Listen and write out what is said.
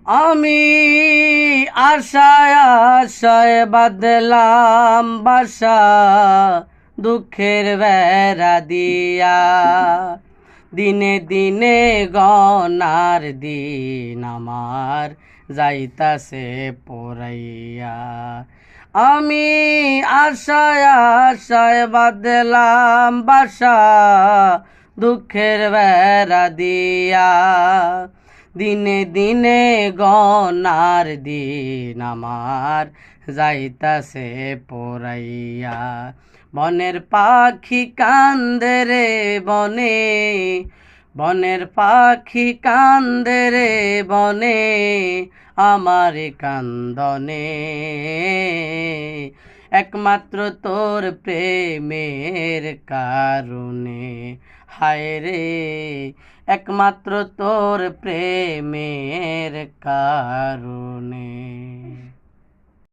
আমি আশায় আশায় বাঁধলাম বাসা, দুঃখের বেড়া দিয়া। দিনে দিনে গনার দিন আমার যাইতাছে পড়াইয়া। আমি আশায় আশায় বাঁধলাম বাসা, দুঃখের বেড়া দিয়া। দিনে দিনে গনার দিন আমার যাইতাছে পড়াইয়া। বনের পাখি কান্দে রে বনে, বনের পাখি কান্দে রে বনে, আমার কান্দনে। একমাত্র তোর প্রেমের কারণে, হায় রে একমাত্র তোর প্রেমের কারণে।